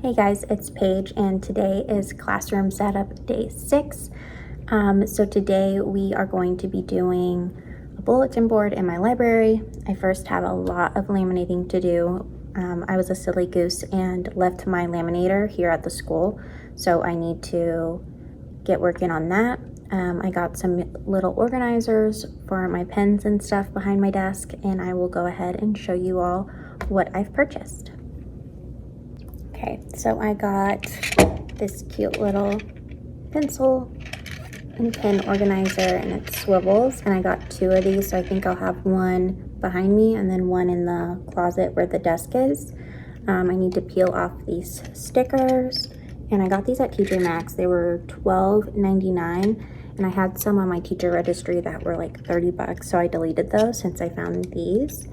Hey guys, it's Paige and today is classroom setup day 6. So today we are going to be doing a bulletin board in my library. I first have a lot of laminating to do. I was a silly goose and left my laminator here at the school, so I need to get working on that. I got some little organizers for my pens and stuff behind my desk, and I will go ahead and show you all what I've purchased. Okay, so I got this cute little pencil and pen organizer, and it swivels, and I got 2 of these, so I think I'll have one behind me and then one in the closet where the desk is. I need to peel off these stickers, and I got these at TJ Maxx. They were $12.99, and I had some on my teacher registry that were like 30 bucks, so I deleted those since I found these.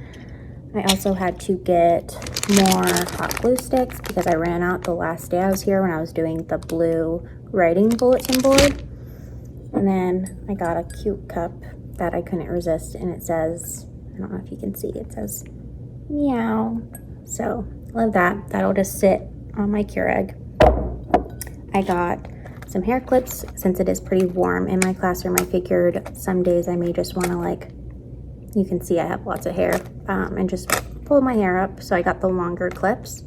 I also had to get more hot glue sticks because I ran out the last day I was here when I was doing the blue writing bulletin board. And then I got a cute cup that I couldn't resist, and it says, I don't know if you can see, it says meow. So love that. That'll just sit on my Keurig. I got some hair clips. Since it is pretty warm in my classroom, I figured some days I may just want to, like, you can see I have lots of hair, and just pull my hair up. So I got the longer clips.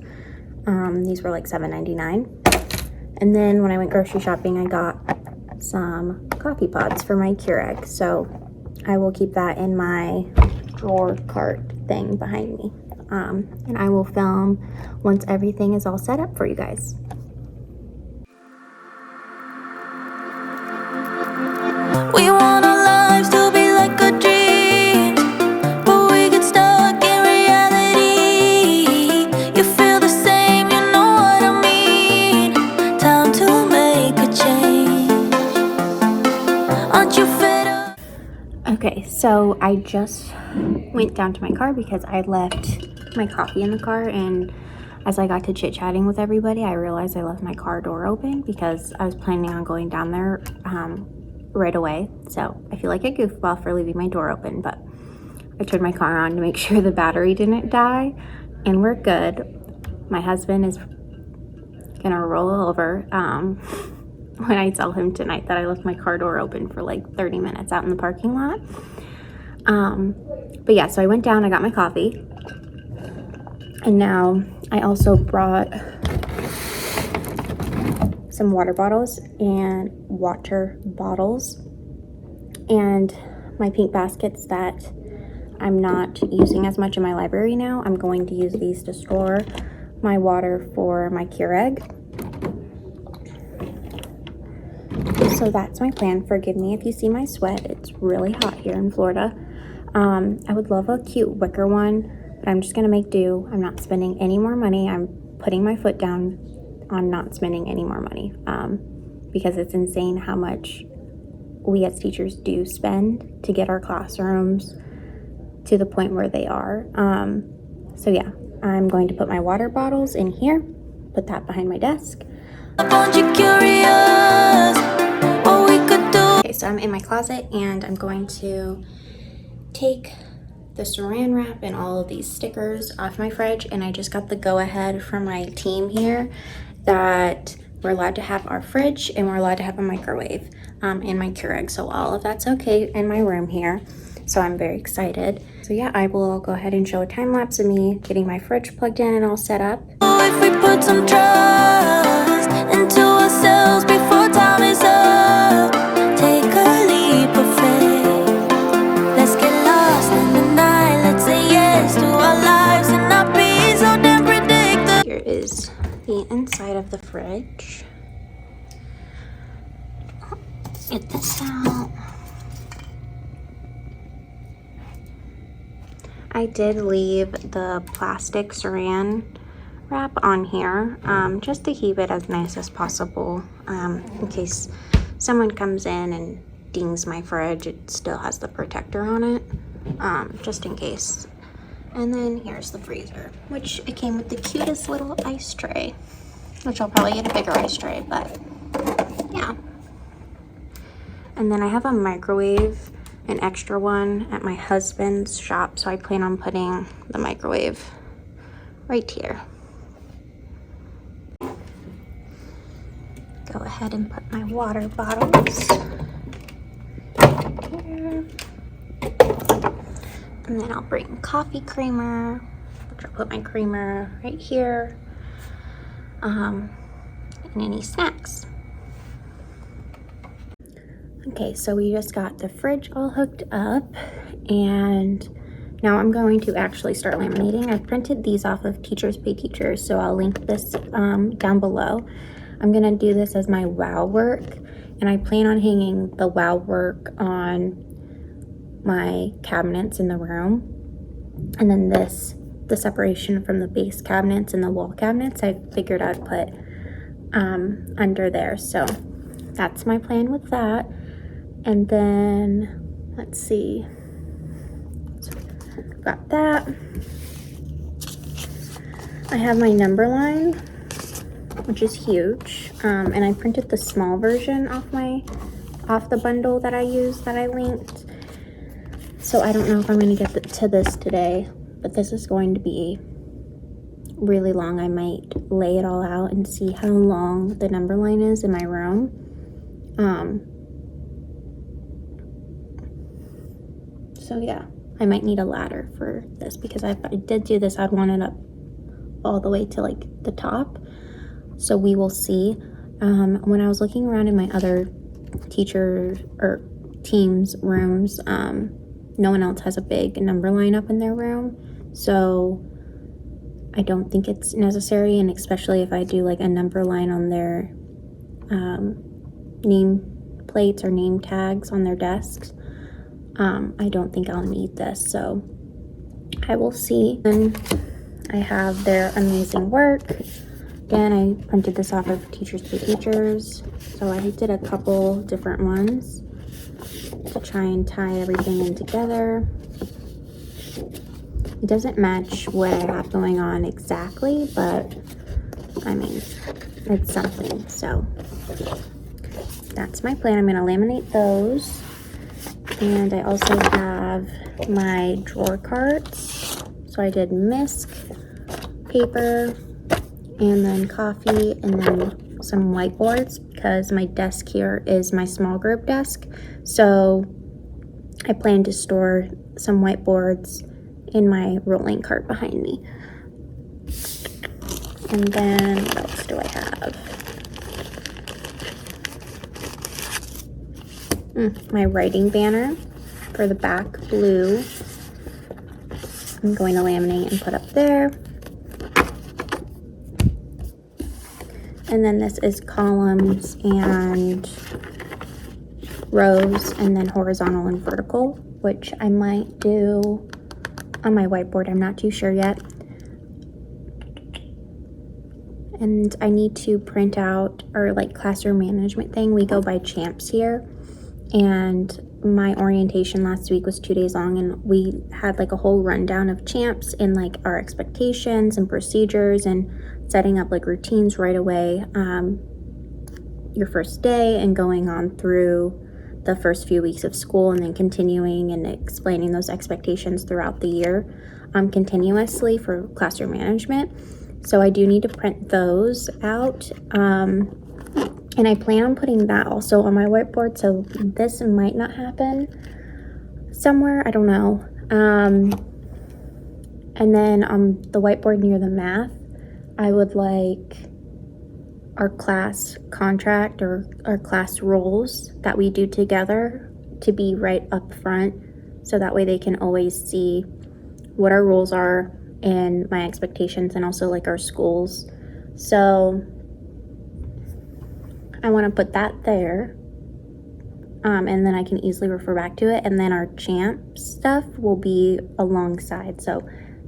These were like $7.99. And then when I went grocery shopping, I got some coffee pods for my Keurig. So I will keep that in my drawer cart thing behind me. And I will film once everything is all set up for you guys. We want our lives to be like a dream, but we get stuck in reality. You feel the same, you know what I mean. Time to make a change. Aren't you fed up? Okay, so I just went down to my car because I left my coffee in the car, and as I got to chit-chatting with everybody, I realized I left my car door open because I was planning on going down there right away. So I feel like a goofball for leaving my door open, but I turned my car on to make sure the battery didn't die, and we're good. My husband is gonna roll over when I tell him tonight that I left my car door open for like 30 minutes out in the parking lot. But yeah, so I went down, I got my coffee, and now I also brought some water bottles and my pink baskets that I'm not using as much in my library now. I'm going to use these to store my water for my Keurig. So that's my plan. Forgive me if you see my sweat. It's really hot here in Florida. I would love a cute wicker one, but I'm just gonna make do. I'm not spending any more money. I'm putting my foot down on not spending any more money, because it's insane how much we as teachers do spend to get our classrooms to the point where they are. So yeah, I'm going to put my water bottles in here, put that behind my desk. Aren't you curious what we could do? Okay, so I'm in my closet, and I'm going to take the saran wrap and all of these stickers off my fridge, and I just got the go-ahead from my team here that we're allowed to have our fridge and we're allowed to have a microwave in my Keurig. So all of that's okay in my room here. So I'm very excited. So yeah, I will go ahead and show a time lapse of me getting my fridge plugged in and all set up. If we put some trust into ourselves before time is up, take a leap of faith. Let's get lost in the night. Let's say yes to our lives and not be so damn predictable. Here is the inside of the fridge. Get this out. I did leave the plastic saran wrap on here, just to keep it as nice as possible, in case someone comes in and dings my fridge. It still has the protector on it, just in case. And then here's the freezer, which it came with the cutest little ice tray, which I'll probably get a bigger ice tray, but yeah. And then I have a microwave, an extra one at my husband's shop, so I plan on putting the microwave right here. go ahead and put my water bottles here. And then I'll bring coffee creamer, which I'll put my creamer right here, and any snacks. Okay, so we just got the fridge all hooked up, and now I'm going to actually start laminating. I printed these off of Teachers Pay Teachers, so I'll link this down below. I'm gonna do this as my wow work, and I plan on hanging the wow work on my cabinets in the room, and then the separation from the base cabinets and the wall cabinets, I figured I'd put under there. So that's my plan with that. And then let's see, so got that. I have my number line, which is huge, and I printed the small version off the bundle that I used, that I linked. So I don't know if I'm going to get to this today, but this is going to be really long. I might lay it all out and see how long the number line is in my room. So yeah, I might need a ladder for this, because if I did do this, I'd want it up all the way to like the top. So we will see. When I was looking around in my other teacher or teams rooms, no one else has a big number line up in their room, so I don't think it's necessary. And especially if I do like a number line on their name plates or name tags on their desks, I don't think I'll need this, so I will see. And I have their amazing work. Again, I printed this off of Teachers Pay Teachers, so I did a couple different ones to try and tie everything in together. It doesn't match what I have going on exactly, but I mean, it's something. So that's my plan. I'm going to laminate those. And I also have my drawer cards. So I did misc, paper, and then coffee, and then some whiteboards, because my desk here is my small group desk. So I plan to store some whiteboards in my rolling cart behind me. And then what else do I have? My writing banner for the back blue. I'm going to laminate and put up there. And then this is columns and rows, and then horizontal and vertical, which I might do on my whiteboard. I'm not too sure yet. And I need to print out our like classroom management thing. We go by champs here, and my orientation last week was 2 days long, and we had like a whole rundown of champs and like our expectations and procedures and setting up like routines right away, your first day, and going on through the first few weeks of school, and then continuing and explaining those expectations throughout the year, continuously for classroom management. So I do need to print those out, and I plan on putting that also on my whiteboard. So this might not happen somewhere, I don't know. And then on the whiteboard near the math, I would like our class contract or our class roles that we do together to be right up front, so that way they can always see what our roles are and my expectations, and also like our schools. So I want to put that there, and then I can easily refer back to it. And then our champ stuff will be alongside. So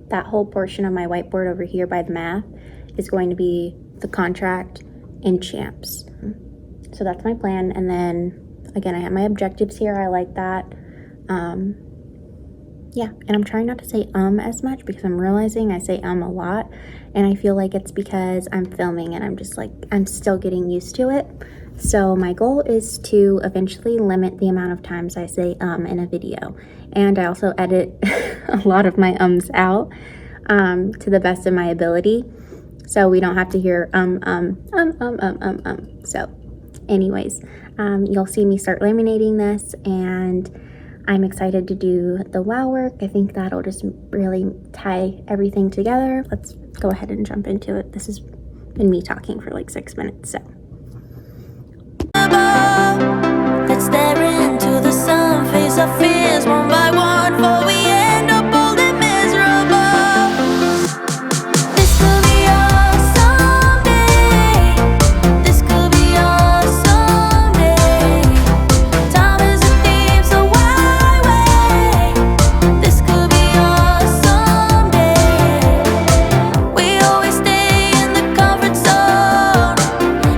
that whole portion of my whiteboard over here by the math is going to be the contract and champs. So that's my plan. And then again, I have my objectives here. I like that. Yeah, and I'm trying not to say as much, because I'm realizing I say a lot, and I feel like it's because I'm filming and I'm just like, I'm still getting used to it. So my goal is to eventually limit the amount of times I say in a video. And I also edit a lot of my ums out to the best of my ability, so we don't have to hear So anyways, you'll see me start laminating this, and I'm excited to do the wow work. I think that'll just really tie everything together. Let's go ahead and jump into it. This has been me talking for like 6 minutes, so. Let's stare into the sun, face our fears one by one, for we end up old and miserable. This could be us someday. This could be us someday. Time is a thief, so why wait? This could be us someday. We always stay in the comfort zone.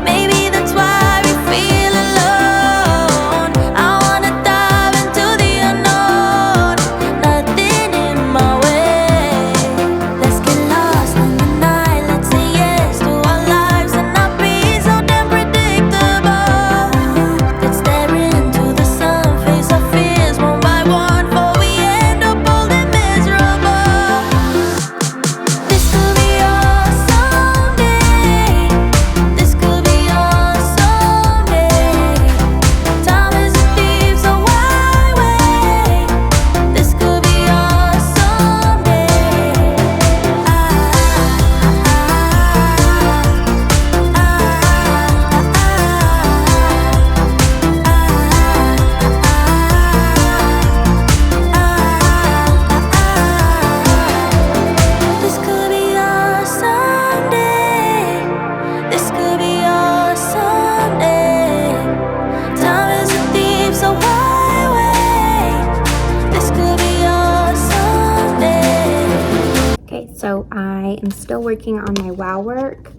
Maybe that's why we feel alone. I wanna dive into the unknown. Nothing in my way. Let's get lost in the night. Let's say yes to our lives and not be so damn predictable. Let's stare into the sun, face our fears one by one, for we end up old and miserable. This could be us someday. This could be us someday. Time is a thief, so why wait? This could be us someday. This could be us someday. This could be us someday. Time is a thief, so why wait? This could be us someday. Okay, so I am still working on my wow work.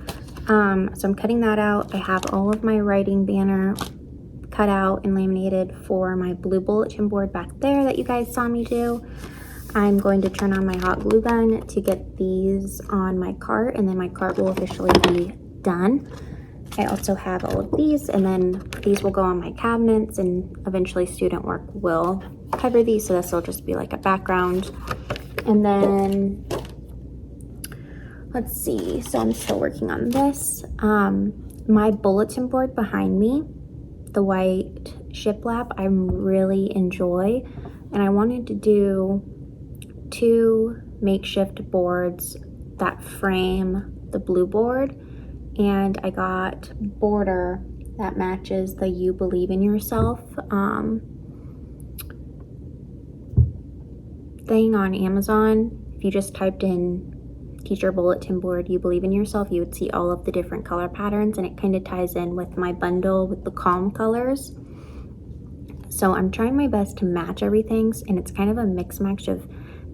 So I'm cutting that out. I have all of my writing banner cut out and laminated for my blue bulletin board back there that you guys saw me do. I'm going to turn on my hot glue gun to get these on my cart, and then my cart will officially be done. I also have all of these, and then these will go on my cabinets, and eventually student work will cover these, so this will just be like a background. And then let's see, so I'm still working on this. My bulletin board behind me, the white shiplap, I really enjoy, and I wanted to do 2 makeshift boards that frame the blue board, and I got border that matches the You Believe in Yourself thing on Amazon. If you just typed in teacher bulletin board You Believe in Yourself, you would see all of the different color patterns, and it kind of ties in with my bundle with the calm colors. So I'm trying my best to match everything, and it's kind of a mix match of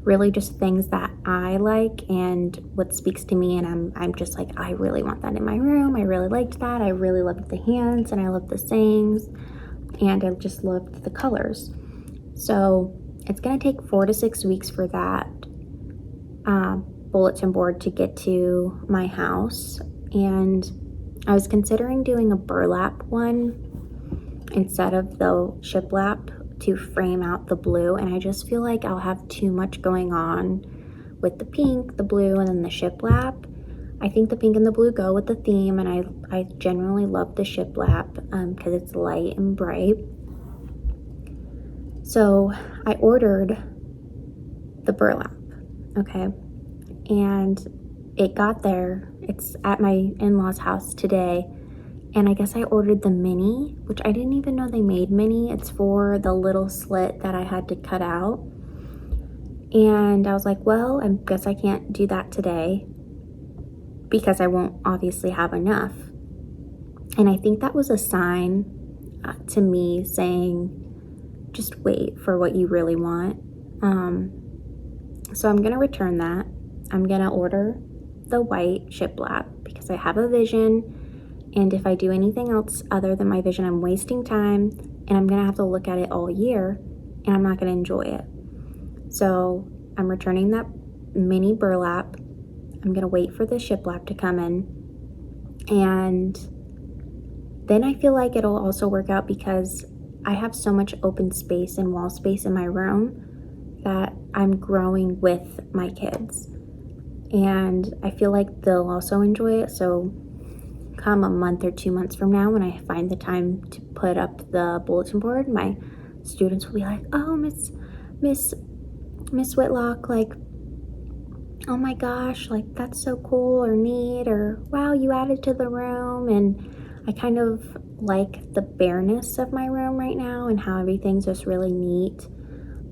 really just things that I like and what speaks to me, and I'm just like, I really want that in my room. I really liked that. I really loved the hands, and I loved the sayings, and I just loved the colors. So it's gonna take 4 to 6 weeks for that bulletin board to get to my house, and I was considering doing a burlap one instead of the shiplap to frame out the blue, and I just feel like I'll have too much going on with the pink, the blue, and then the shiplap. I think the pink and the blue go with the theme, and I generally love the shiplap because it's light and bright. So I ordered the burlap, okay, and it got there. It's at my in-laws' house today, and I guess I ordered the mini, which I didn't even know they made mini. It's for the little slit that I had to cut out. And I was like, well, I guess I can't do that today because I won't obviously have enough. And I think that was a sign to me saying, just wait for what you really want. So I'm gonna return that. I'm gonna order the white shiplap because I have a vision, and if I do anything else other than my vision, I'm wasting time, and I'm gonna have to look at it all year, and I'm not gonna enjoy it. So I'm returning that mini burlap. I'm gonna wait for the shiplap to come in, and then I feel like it'll also work out because I have so much open space and wall space in my room that I'm growing with my kids, and I feel like they'll also enjoy it. So come a month or 2 months from now, when I find the time to put up the bulletin board, my students will be like, oh, Miss Whitlock, like, oh my gosh, like, that's so cool or neat, or wow, you added to the room. And I kind of like the bareness of my room right now and how everything's just really neat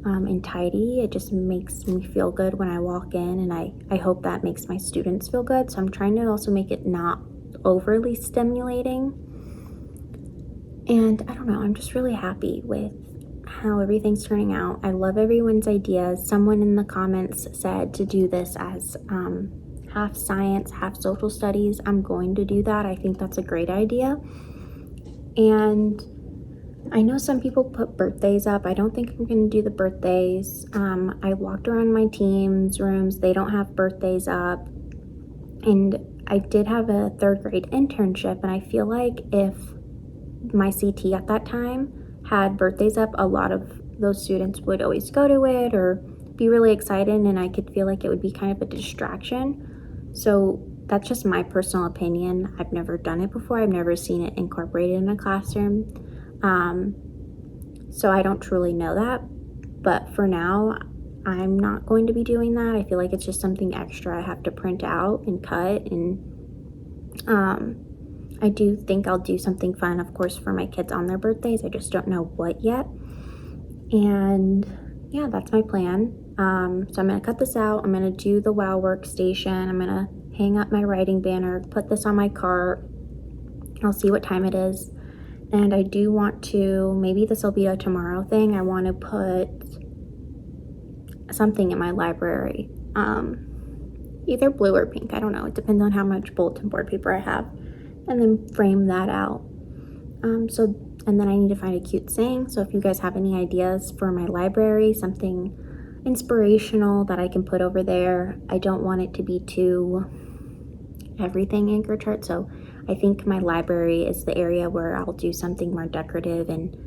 and tidy. It just makes me feel good when I walk in, and I hope that makes my students feel good. So I'm trying to also make it not overly stimulating. And I don't know, I'm just really happy with how everything's turning out. I love everyone's ideas. Someone in the comments said to do this as half science, half social studies. I'm going to do that. I think that's a great idea. And I know some people put birthdays up. I don't think I'm going to do the birthdays. I walked around my team's rooms. They don't have birthdays up. And I did have a 3rd grade internship, and I feel like if my CT at that time had birthdays up, a lot of those students would always go to it or be really excited, and I could feel like it would be kind of a distraction. So that's just my personal opinion. I've never done it before. I've never seen it incorporated in a classroom. So I don't truly know that, but for now, I'm not going to be doing that. I feel like it's just something extra I have to print out and cut, and I do think I'll do something fun, of course, for my kids on their birthdays. I just don't know what yet. And yeah, that's my plan. So I'm going to cut this out. I'm going to do the WOW workstation. I'm going to hang up my writing banner, put this on my cart. I'll see what time it is. And I do want to, maybe this will be a tomorrow thing, I want to put something in my library. Either blue or pink, I don't know. It depends on how much bulletin board paper I have. And then frame that out. And then I need to find a cute saying. So if you guys have any ideas for my library, something inspirational that I can put over there. I don't want it to be too everything anchor chart. So I think my library is the area where I'll do something more decorative and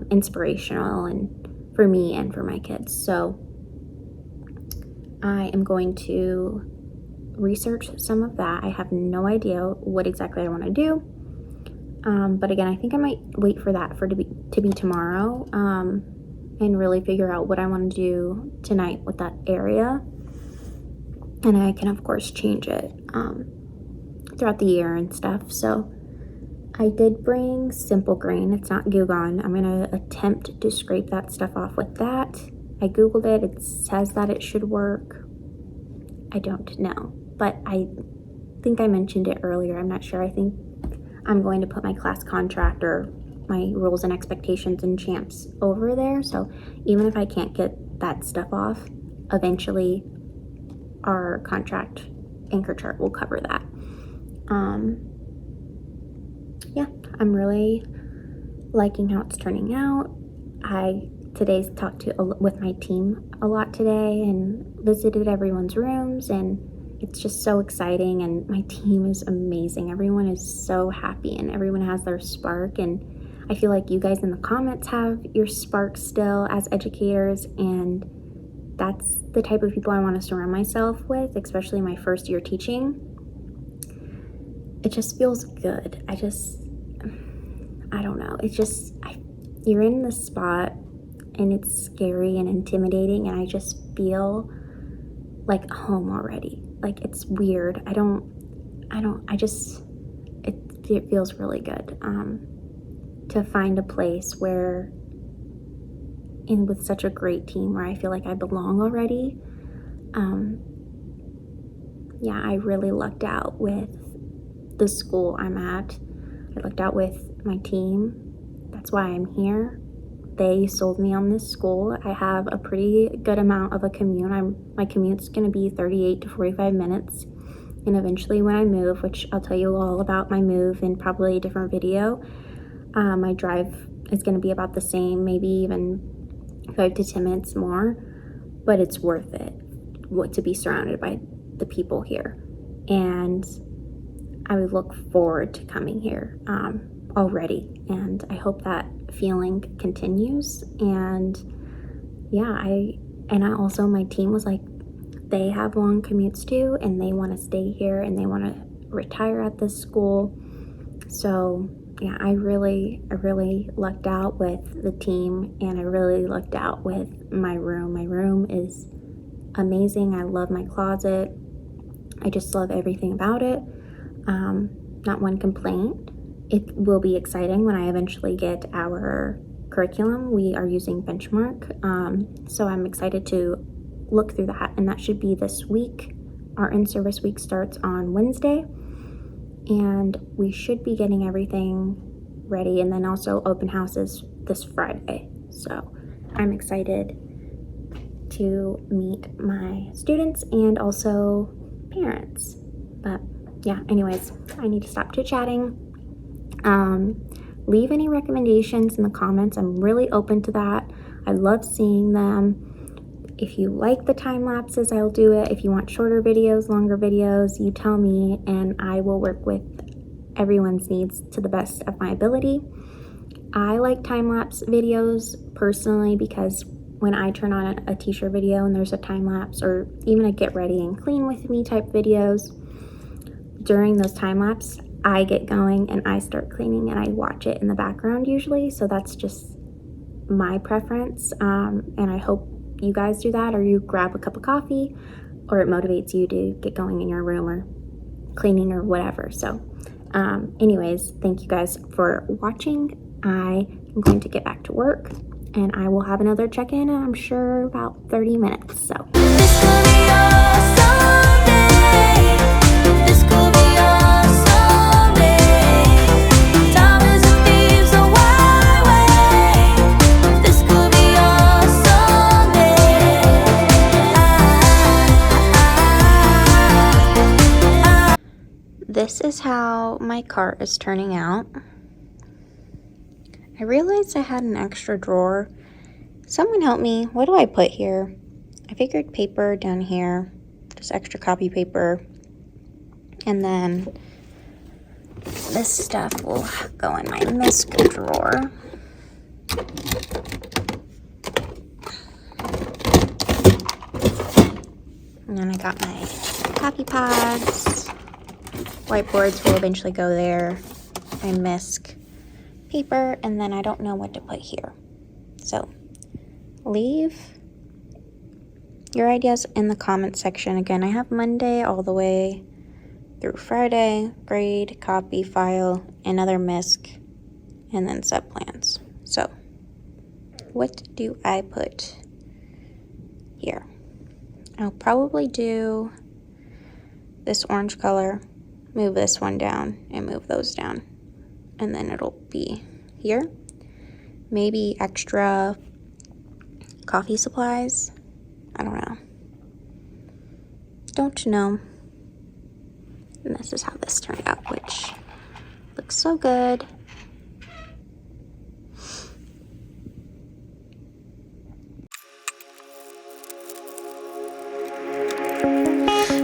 inspirational, and for me and for my kids. So I am going to research some of that. I have no idea what exactly I want to do. But again, I think I might wait for that to be tomorrow and really figure out what I want to do tonight with that area. And I can, of course, change it throughout the year and stuff. So I did bring Simple Grain. It's not Goo Gone. I'm going to attempt to scrape that stuff off with that. I Googled it. It says that it should work. I don't know. But I think I mentioned it earlier. I'm not sure. I think I'm going to put my class contract or my rules and expectations and champs over there. So even if I can't get that stuff off, eventually our contract anchor chart will cover that. Yeah, I'm really liking how it's turning out. Today's talked with my team a lot today and visited everyone's rooms, and it's just so exciting, and my team is amazing. Everyone is so happy and everyone has their spark, and I feel like you guys in the comments have your spark still as educators, and that's the type of people I want to surround myself with, especially my first year teaching. It just feels good. I don't know. You're in the spot and it's scary and intimidating, and I just feel like home already. Like, it's weird. It feels really good to find a place where, and with such a great team, where I feel like I belong already. Yeah, I really lucked out with the school I'm at. I lucked out with my team. That's why I'm here. They sold me on this school. I have a pretty good amount of a commute. My commute's going to be 38 to 45 minutes. And eventually when I move, which I'll tell you all about my move in probably a different video, my drive is going to be about the same, maybe even 5 to 10 minutes more, but it's worth it to be surrounded by the people here. And I would look forward to coming here already, and I hope that feeling continues. And yeah, also my team was like, they have long commutes too, and they want to stay here and they want to retire at this school. So yeah, I really lucked out with the team, and I really lucked out with my room. My room is amazing. I love my closet. I just love everything about it. Not one complaint. It will be exciting when I eventually get our curriculum. We are using Benchmark, so I'm excited to look through that, and that should be this week. Our in-service week starts on Wednesday, and we should be getting everything ready, and then also open houses this Friday. So I'm excited to meet my students and also parents. But yeah, anyways, I need to stop chit-chatting. Leave any recommendations in the comments. I'm really open to that. I love seeing them. If you like the time lapses, I'll do it. If you want shorter videos, longer videos, you tell me, and I will work with everyone's needs to the best of my ability. I like time lapse videos personally because when I turn on a t-shirt video and there's a time lapse, or even a get ready and clean with me type videos, during those time lapse, I get going and I start cleaning and I watch it in the background usually. So that's just my preference, and I hope you guys do that, or you grab a cup of coffee, or it motivates you to get going in your room or cleaning or whatever. So anyways, thank you guys for watching. I am going to get back to work, and I will have another check-in, I'm sure about 30 minutes. So This could be our Sunday. This could be our Sunday. Time is a thief, so why wait? This could be our Sunday. this is how my cart is turning out. I realized I had an extra drawer. Someone help me. What do I put here? I figured paper down here, just extra copy paper. And then this stuff will go in my misc drawer. And then I got my copy pads. Whiteboards will eventually go there. My misc paper, and then I don't know what to put here. So leave your ideas in the comment section. Again, I have Monday all the way through Friday, grade, copy, file, another misc, and then subplans. So what do I put here? I'll probably do this orange color, move this one down, and move those down. And then it'll be here. Maybe extra coffee supplies. I don't know. Don't know. And this is how this turned out, which looks so good.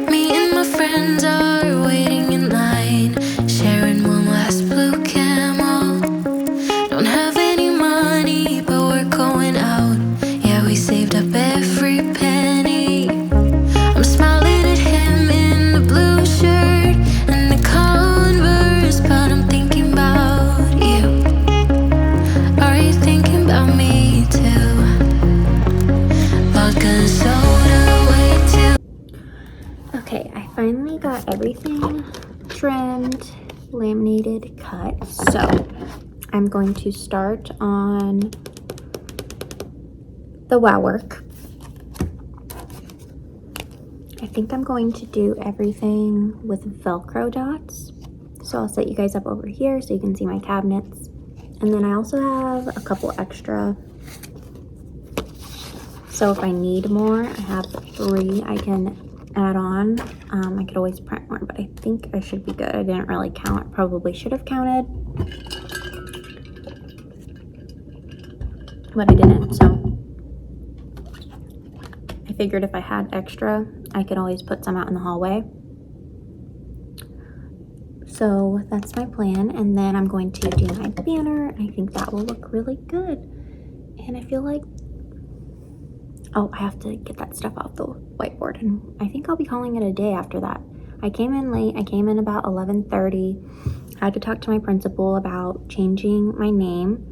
Me and my friends are waiting in line, sharing one last blue camel. Don't have any money, but we're going out. Yeah, we saved up every penny. I'm smiling at him in the blue shirt and the Converse, but I'm thinking about you. Are you thinking about me too? Vodka and soda, way too. Okay, I finally got everything trimmed, laminated, cut. So I'm going to start on the wow work. I think I'm going to do everything with Velcro dots. So I'll set you guys up over here so you can see my cabinets. And then I also have a couple extra. So if I need more, I have 3 I can add on. I could always print more, but I think I should be good. I didn't really count. Probably should have counted, but I didn't. So I figured if I had extra, I could always put some out in the hallway. So that's my plan. And then I'm going to do my banner. I think that will look really good. And I feel like, oh, I have to get that stuff off the whiteboard, and I think I'll be calling it a day after that. I came in late. I came in about 11:30. I had to talk to my principal about changing my name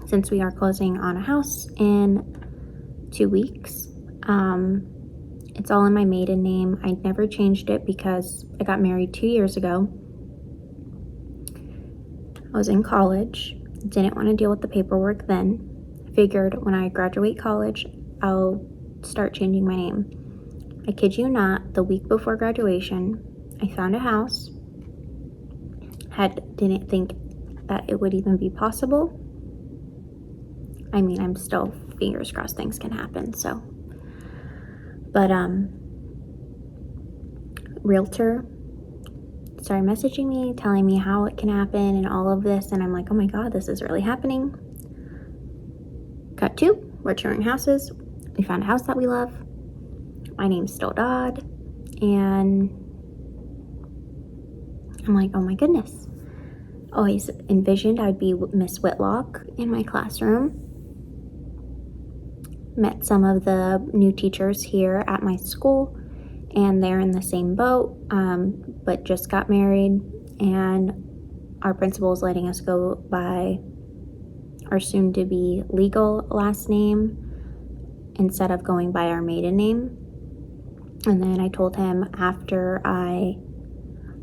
since we are closing on a house in 2 weeks. It's all in my maiden name. I never changed it because I got married 2 years ago. I was in college, didn't want to deal with the paperwork then. Figured when I graduate college, I'll start changing my name. I kid you not, the week before graduation, I found a house. Didn't think that it would even be possible. I mean, I'm still fingers crossed things can happen, so. But, realtor started messaging me, telling me how it can happen and all of this, and I'm like, oh my God, this is really happening. Cut 2, we're touring houses. We found a house that we love. My name's still Dodd, and I'm like, oh my goodness. Always envisioned I'd be Miss Whitlock in my classroom. Met some of the new teachers here at my school, and they're in the same boat, but just got married, and our principal is letting us go by our soon-to-be legal last name instead of going by our maiden name. And then I told him after I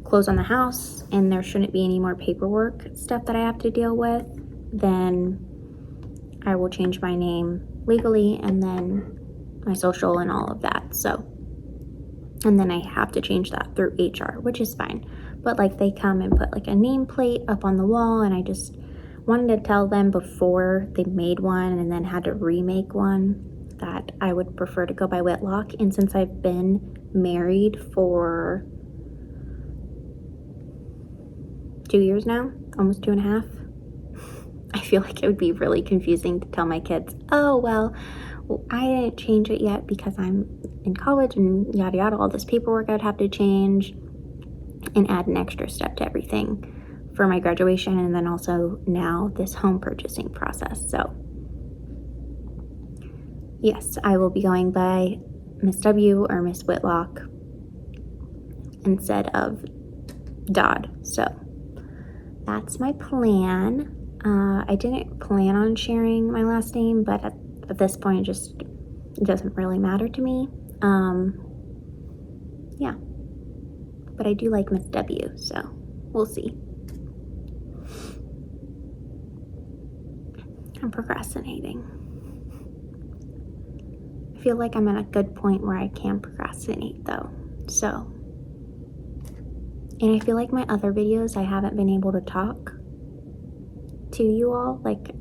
close on the house and there shouldn't be any more paperwork stuff that I have to deal with, then I will change my name legally and then my social and all of that. So, and then I have to change that through HR, which is fine. But like they come and put like a nameplate up on the wall, and I just wanted to tell them before they made one and then had to remake one that I would prefer to go by Whitlock. And since I've been married for 2 years now, almost 2.5, I feel like it would be really confusing to tell my kids, oh, well, I didn't change it yet because I'm in college and yada yada, all this paperwork I'd have to change and add an extra step to everything for my graduation, and then also now this home purchasing process. So yes, I will be going by Mrs.W or Miss Whitlock instead of Dodd. So that's my plan. I didn't plan on sharing my last name, but at this point it doesn't really matter to me. Yeah, but I do like Miss W, so we'll see. I'm procrastinating. I feel like I'm at a good point where I can procrastinate though, so. And I feel like my other videos, I haven't been able to talk to you all, like,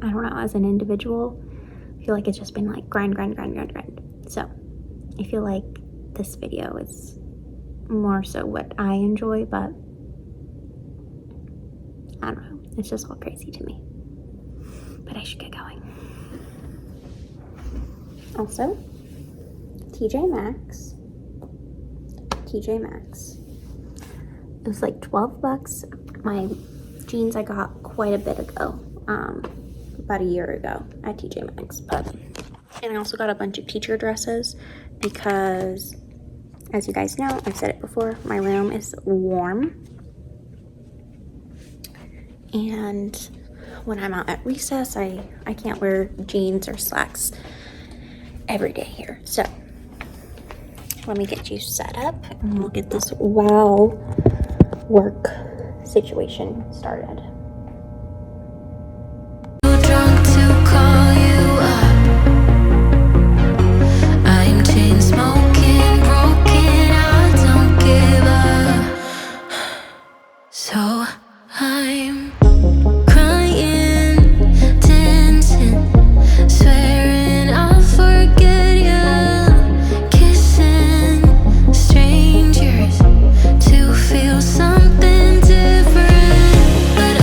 I don't know, as an individual. I feel like it's just been like grind. So I feel like this video is more so what I enjoy, but I don't know, it's just all crazy to me. But I should get going. Also, TJ Maxx. It was like $12. My jeans I got quite a bit ago, about a year ago at TJ Maxx. And I also got a bunch of teacher dresses because, as you guys know, I've said it before, my room is warm. And when I'm out at recess, I can't wear jeans or slacks every day here. So let me get you set up and we'll get this wow work situation started. Drunk to call you up. I'm chain smoking, broken. I don't give up. So I'm crying, dancing, swearing I'll forget you, kissing strangers to feel something different. But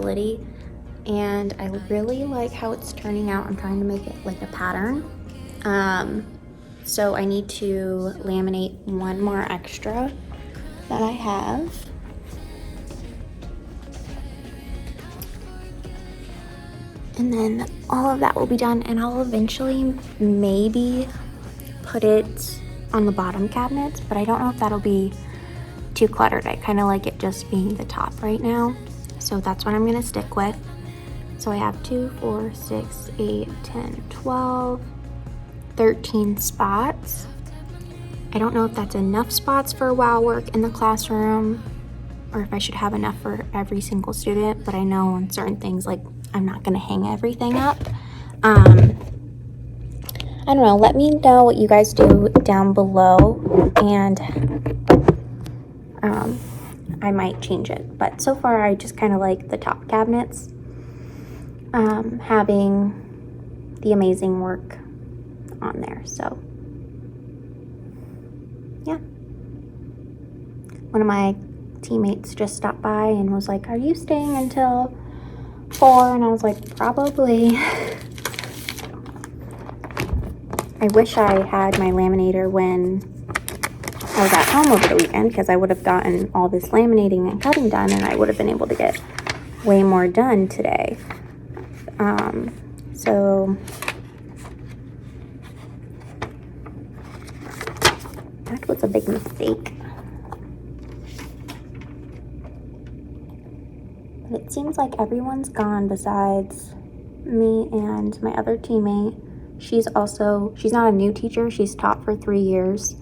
facility, and I really like how it's turning out. I'm trying to make it like a pattern. So I need to laminate one more extra that I have. And then all of that will be done, and I'll eventually maybe put it on the bottom cabinets, but I don't know if that'll be too cluttered. I kind of like it just being the top right now. So that's what I'm gonna stick with. So I have 2, 4, 6, 8, 10, 12, 13 spots. I don't know if that's enough spots for WOW work in the classroom or if I should have enough for every single student, but I know on certain things, like I'm not gonna hang everything up. I don't know, let me know what you guys do down below, and I might change it. But so far I just kind of like the top cabinets having the amazing work on there. So yeah, one of my teammates just stopped by and was like, are you staying until 4? And I was like, probably. I wish I had my laminator when I was at home over the weekend, because I would have gotten all this laminating and cutting done, and I would have been able to get way more done today. So that was a big mistake. But it seems like everyone's gone besides me and my other teammate. She's not a new teacher. She's taught for 3 years,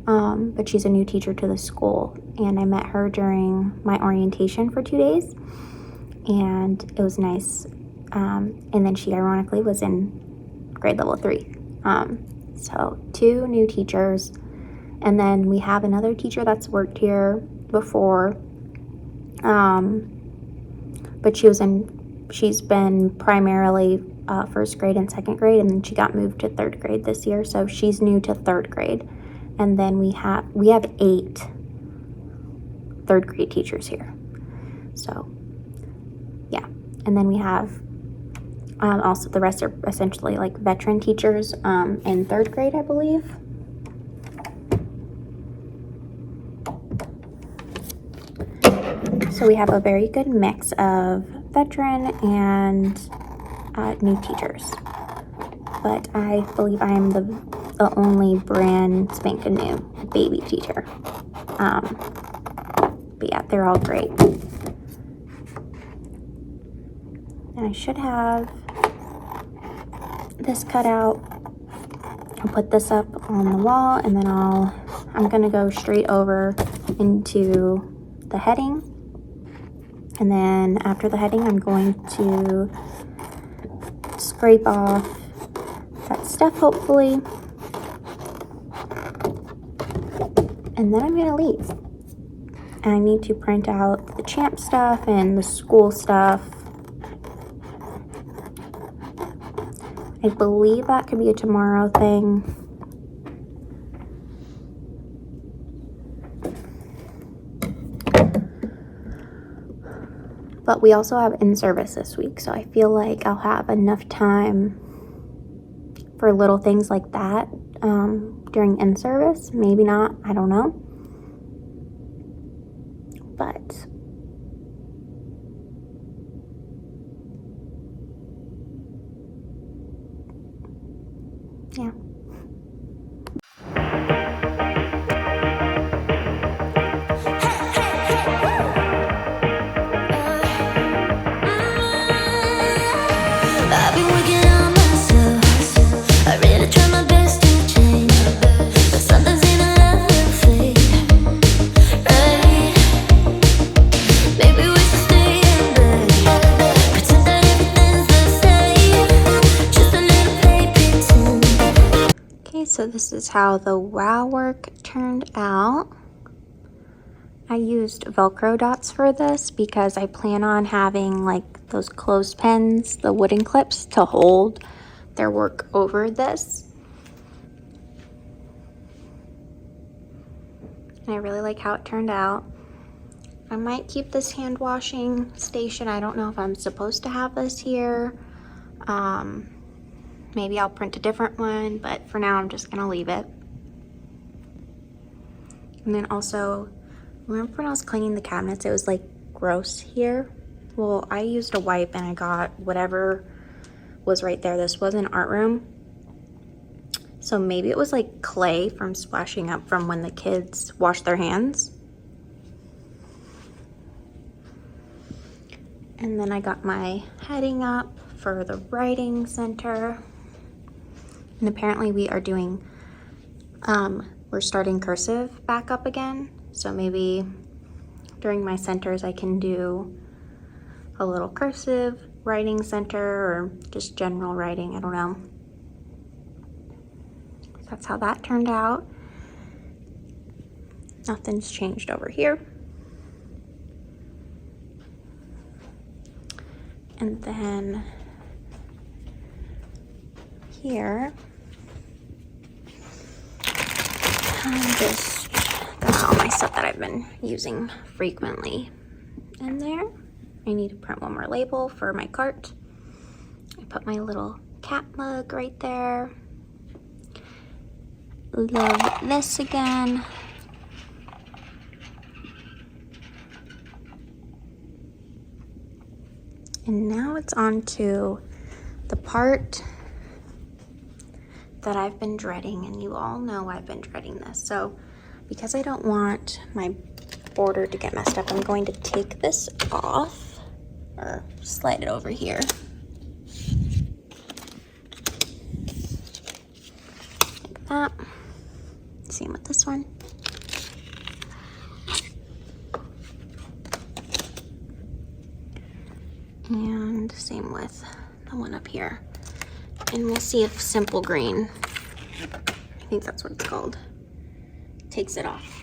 but she's a new teacher to the school. And I met her during my orientation for 2 days, and it was nice. And then she ironically was in grade level 3. So 2 new teachers. And then we have another teacher that's worked here before. But she's been primarily first grade and second grade, and then she got moved to third grade this year, so she's new to third grade. And then we have 8 third grade teachers here. So yeah, and then we have also the rest are essentially like veteran teachers in third grade, I believe. So we have a very good mix of veteran and new teachers. But I believe I am the only brand spanking new baby teacher. But yeah, they're all great. And I should have this cut out. I'll put this up on the wall, and then I'm gonna go straight over into the heading. And then after the heading, I'm going to scrape off that stuff, hopefully. And then I'm gonna leave. And I need to print out the champ stuff and the school stuff. I believe that could be a tomorrow thing. But we also have in-service this week, so I feel like I'll have enough time for little things like that during in-service. Maybe not, I don't know. But yeah. I've been working on myself. I really try my best to change, but sometimes in a love fade. Right? Maybe we should stay in bed, pretend that everything's the same. Just a little play pretend. Okay, so this is how the WOW work turned out. I used Velcro dots for this because I plan on having like those clothespins, the wooden clips, to hold their work over this. And I really like how it turned out. I might keep this hand washing station. I don't know if I'm supposed to have this here. Maybe I'll print a different one, but for now I'm just gonna leave it. And then also, remember when I was cleaning the cabinets, it was like gross here? Well, I used a wipe and I got whatever was right there. This was an art room. So maybe it was like clay from splashing up from when the kids washed their hands. And then I got my heading up for the writing center. And apparently we are doing, we're starting cursive back up again. So maybe during my centers I can do a little cursive writing center or just general writing, I don't know. So that's how that turned out. Nothing's changed over here. And then here, that's all my stuff that I've been using frequently in there. I need to print one more label for my cart. I put my little cat mug right there. Love this again. And now it's on to the part that I've been dreading, and you all know I've been dreading this. So because I don't want my border to get messed up, I'm going to take this off or slide it over here. Like that. Same with this one. And same with the one up here. And we'll see if Simple Green, I think that's what it's called, takes it off.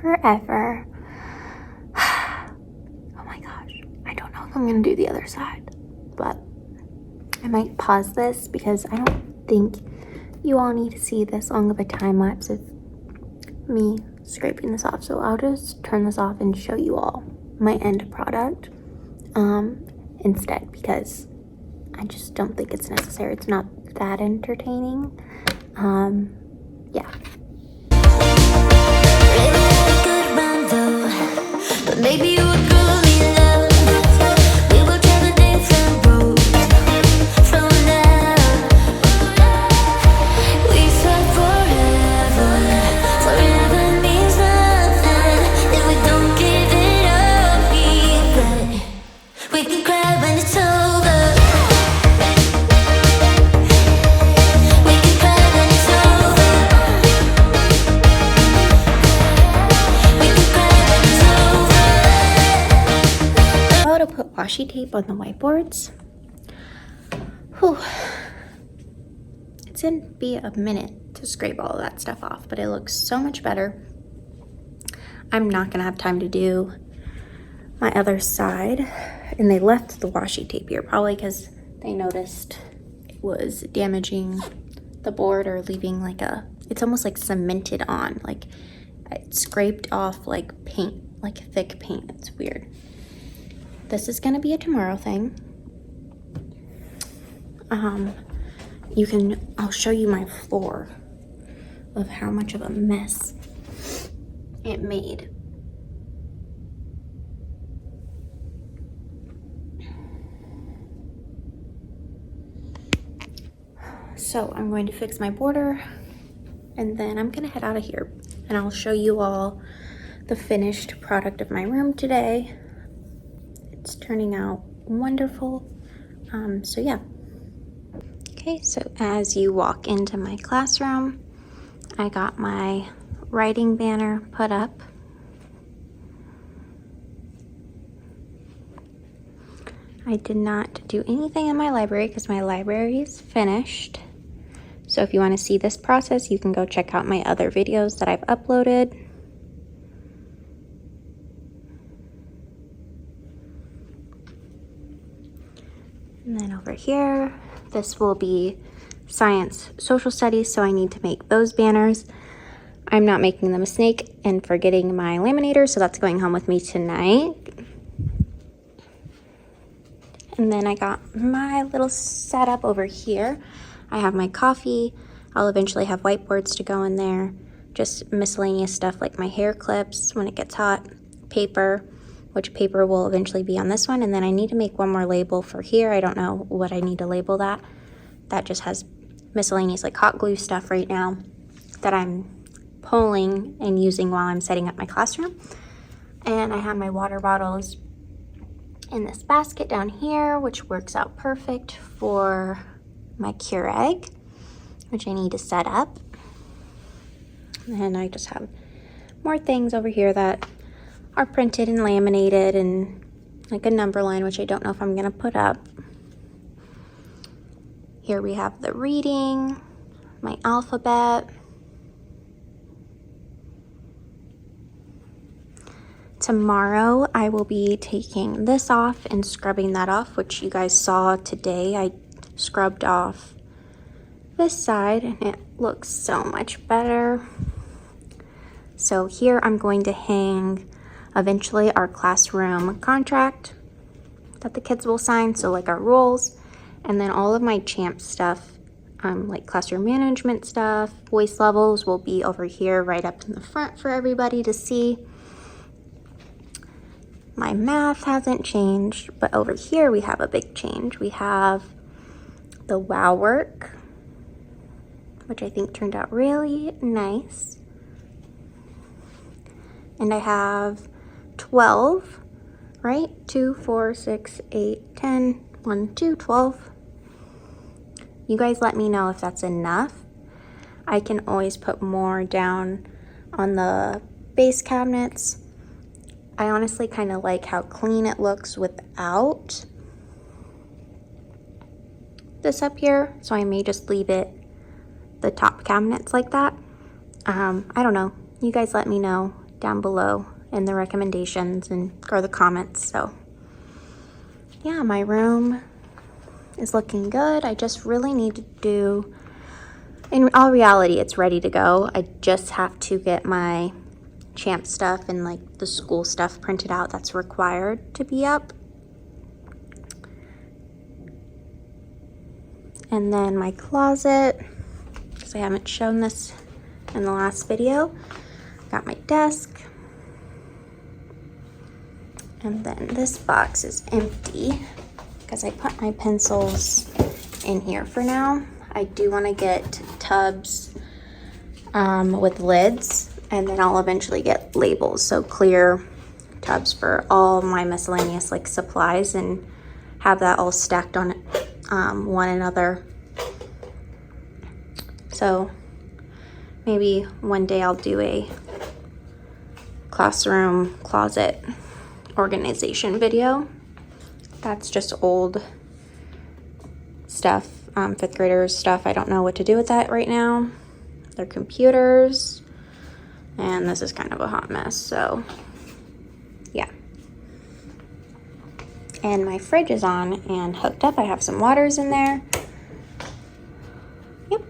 Forever. Oh my gosh, I don't know if I'm gonna do the other side, but I might pause this because I don't think you all need to see this long of a time lapse of me scraping this off. So I'll just turn this off and show you all my end product instead, because I just don't think it's necessary. It's not that entertaining. Yeah. But maybe you would grow me love. We will travel different roads from now. We said forever. Forever means nothing if we don't give it up. But we can cry when it's over. We can cry when it's over. We can cry when it's over. To put washi tape on the whiteboards. Whew. It's gonna be a minute to scrape all of that stuff off, but it looks so much better. I'm not gonna have time to do my other side, and they left the washi tape here probably because they noticed it was damaging the board or leaving like it's almost like cemented on, like it scraped off like paint, like thick paint. It's weird. This is gonna be a tomorrow thing. I'll show you my floor of how much of a mess it made. So I'm going to fix my border and then I'm gonna head out of here and I'll show you all the finished product of my room today. It's turning out wonderful. So yeah. Okay, so as you walk into my classroom, I got my writing banner put up. I did not do anything in my library because my library is finished. So if you want to see this process, you can go check out my other videos that I've uploaded. And then over here, this will be science social studies, so I need to make those banners. I'm not making the mistake and forgetting my laminator, so that's going home with me tonight. And then I got my little setup over here. I have my coffee. I'll eventually have whiteboards to go in there. Just miscellaneous stuff like my hair clips when it gets hot, paper, which paper will eventually be on this one. And then I need to make one more label for here. I don't know what I need to label that. That just has miscellaneous like hot glue stuff right now that I'm pulling and using while I'm setting up my classroom. And I have my water bottles in this basket down here, which works out perfect for my Keurig, which I need to set up. And I just have more things over here that are printed and laminated, and like a number line, which I don't know if I'm gonna put up. Here we have the reading, my alphabet. Tomorrow I will be taking this off and scrubbing that off, which you guys saw today. I scrubbed off this side and it looks so much better. So here I'm going to hang eventually our classroom contract that the kids will sign, so like our rules, and then all of my champ stuff, like classroom management stuff, voice levels, will be over here right up in the front for everybody to see. My math hasn't changed, but over here we have a big change. We have the wow work, which I think turned out really nice. And I have 12, right? 2, 4, 6, 8, 10, 1, 2, 12. You guys let me know if that's enough. I can always put more down on the base cabinets. I honestly kind of like how clean it looks without this up here, so I may just leave it the top cabinets like that. I don't know. You guys let me know down below in the recommendations or the comments. So yeah, my room is looking good. I just really need to do, in all reality, it's ready to go. I just have to get my champ stuff and like the school stuff printed out that's required to be up. And then my closet, because I haven't shown this in the last video. Got my desk. And then this box is empty because I put my pencils in here for now. I do want to get tubs with lids, and then I'll eventually get labels, so clear tubs for all my miscellaneous like supplies, and have that all stacked on one another. So maybe one day I'll do a classroom closet organization video. That's just old stuff, 5th graders stuff. I don't know what to do with that right now. Their computers. And this is kind of a hot mess, so yeah. And my fridge is on and hooked up. I have some waters in there. Yep.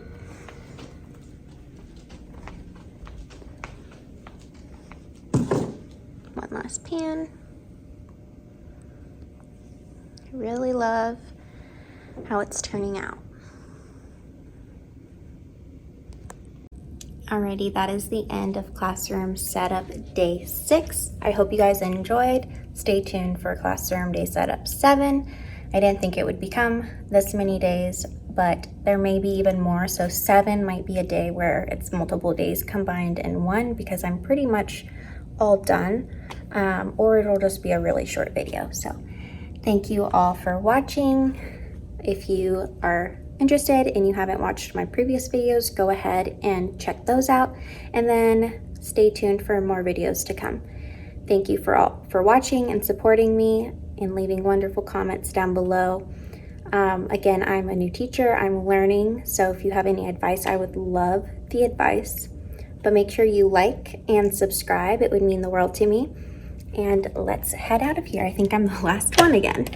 One last pan. I really love how it's turning out. Alrighty, that is the end of classroom setup day 6. I hope you guys enjoyed. Stay tuned for classroom day setup 7. I didn't think it would become this many days, but there may be even more. So 7 might be a day where it's multiple days combined in one, because I'm pretty much all done, or it'll just be a really short video. So thank you all for watching. If you are interested and you haven't watched my previous videos, go ahead and check those out, and then stay tuned for more videos to come. Thank you for watching and supporting me and leaving wonderful comments down below. Again, I'm a new teacher, I'm learning, so if you have any advice, I would love the advice. But make sure you like and subscribe, it would mean the world to me. And let's head out of here. I think I'm the last one again.